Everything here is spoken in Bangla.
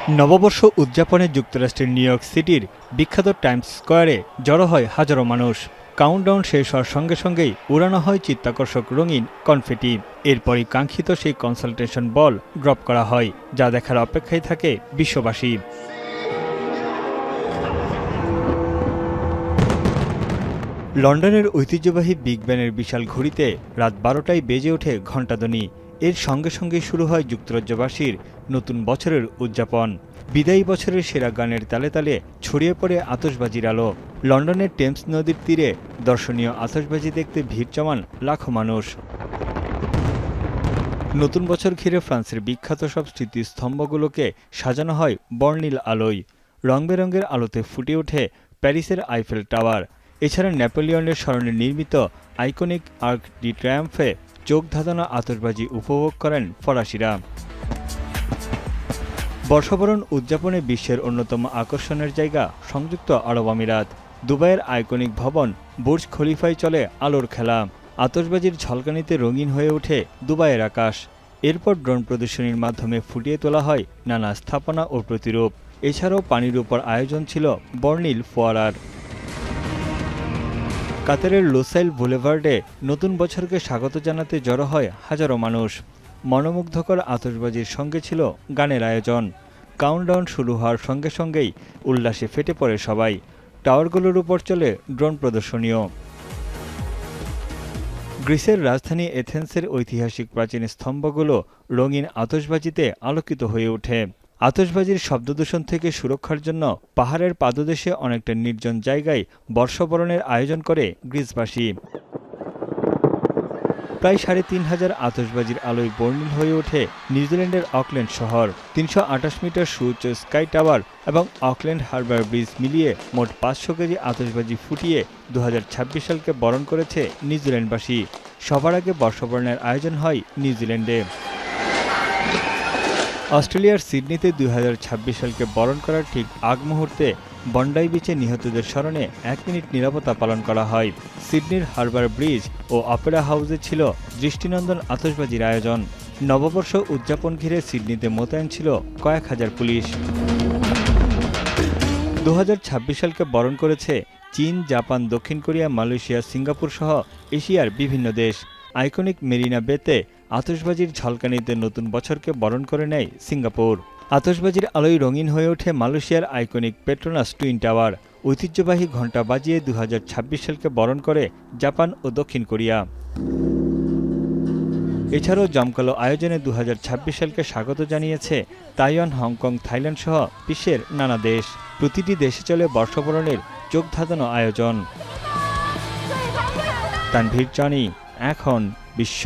নববর্ষ উদযাপনে যুক্তরাষ্ট্রের নিউ ইয়র্ক সিটির বিখ্যাত টাইমস স্কয়ারে জড়ো হয় হাজারো মানুষ। কাউন্টডাউন শেষ হওয়ার সঙ্গে সঙ্গেই উড়ানো হয় চিত্তাকর্ষক রঙিন কনফেটি। এরপরই কাঙ্ক্ষিত সেই কনসালটেশন বল ড্রপ করা হয়, যা দেখার অপেক্ষায় থাকে বিশ্ববাসী। লন্ডনের ঐতিহ্যবাহী বিগ ব্যানের বিশাল ঘড়িতে রাত 12টায় বেজে ওঠে ঘণ্টাধ্বনি। এর সঙ্গে সঙ্গেই শুরু হয় যুক্তরাজ্যবাসীর নতুন বছরের উদযাপন। বিদায়ী বছরের সেরা গানের তালে তালে ছড়িয়ে পড়ে আতশবাজির আলো। লন্ডনের টেমস নদীর তীরে দর্শনীয় আতশবাজি দেখতে ভিড় জমান লাখো মানুষ। নতুন বছর ঘিরে ফ্রান্সের বিখ্যাত সব স্মৃতিস্তম্ভগুলোকে সাজানো হয় বর্ণিল আলোয়। রং বেরঙের আলোতে ফুটে ওঠে প্যারিসের আইফেল টাওয়ার। এছাড়া নেপোলিয়নের স্মরণে নির্মিত আইকনিক আর্ক ডি ট্রায়াম্ফে চোখ ধাঁধানো আতশবাজি উপভোগ করেন ফরাসিরা। বর্ষবরণ উদযাপনে বিশ্বের অন্যতম আকর্ষণের জায়গা সংযুক্ত আরব আমিরাত। দুবাইয়ের আইকনিক ভবন বুর্জ খলিফায় চলে আলোর খেলা। আতশবাজির ঝলকানিতে রঙিন হয়ে ওঠে দুবাইয়ের আকাশ। এরপর ড্রোন প্রদর্শনীর মাধ্যমে ফুটিয়ে তোলা হয় নানা স্থাপনা ও প্রতিরূপ। এছাড়াও পানির উপর আয়োজন ছিল বর্ণিল ফোয়ারার। কাতারের লুসাইল বুলেভার্ডে নতুন বছরকে স্বাগত জানাতে জড়ো হয় হাজারো মানুষ। মনোমুগ্ধকর আতশবাজির সঙ্গে ছিল গানের আয়োজন। কাউন্টডাউন শুরু হওয়ার সঙ্গে সঙ্গেই উল্লাসে ফেটে পড়ে সবাই। টাওয়ারগুলোর উপর চলে ড্রোন প্রদর্শনীও। গ্রিসের রাজধানী এথেন্সের ঐতিহাসিক প্রাচীন স্তম্ভগুলো রঙিন আতশবাজিতে আলোকিত হয়ে ওঠে। আতশবাজির শব্দদূষণ থেকে সুরক্ষার জন্য পাহাড়ের পাদদেশে অনেকটা নির্জন জায়গায় বর্ষবরণের আয়োজন করে গ্রিসবাসী। প্রায় ৩,৫০০ আতশবাজির আলোয় বর্ণিল হয়ে ওঠে নিউজিল্যান্ডের অকল্যান্ড শহর। ৩২৮ মিটার সুউচ্চ স্কাই টাওয়ার এবং অকল্যান্ড হারবার ব্রিজ মিলিয়ে মোট ৫০০ কেজি আতশবাজি ফুটিয়ে ২০২৬ সালকে বরণ করেছে নিউজিল্যান্ডবাসী। সবার আগে বর্ষবরণের আয়োজন হয় নিউজিল্যান্ডে। অস্ট্রেলিয়ার সিডনিতে ২০২৬ সালকে বরণ করার ঠিক আগ মুহূর্তে বন্ডাই বিচে নিহতদের স্মরণে ১ মিনিট নীরবতা পালন করা হয়। সিডনির হারবার ব্রিজ ও অপেরা হাউসে ছিল দৃষ্টিনন্দন আতশবাজির আয়োজন। নববর্ষ উদযাপন ঘিরে সিডনিতে মোতায়েন ছিল কয়েক হাজার পুলিশ। ২০২৬ সালকে বরণ করেছে চীন, জাপান, দক্ষিণ কোরিয়া, মালয়েশিয়া, সিঙ্গাপুর সহ এশিয়ার বিভিন্ন দেশ। আইকনিক মেরিনা বেতে আতশবাজির ঝলকানিতে নতুন বছরকে বরণ করে নেয় সিঙ্গাপুর। আতশবাজির আলোয় রঙিন হয়ে ওঠে মালয়েশিয়ার আইকনিক পেট্রোনাস টুইন টাওয়ার। ঐতিহ্যবাহী ঘণ্টা বাজিয়ে ২০২৬ সালকে বরণ করে জাপান ও দক্ষিণ কোরিয়া। এছাড়াও জমকালো আয়োজনে ২০২৬ সালকে স্বাগত জানিয়েছে তাইওয়ান, হংকং, থাইল্যান্ড সহ বিশ্বের নানা দেশ। প্রতিটি দেশে চলে বর্ষবরণের চোখ ধাঁধানো আয়োজন। তানভীর জানি, এখন বিশ্ব।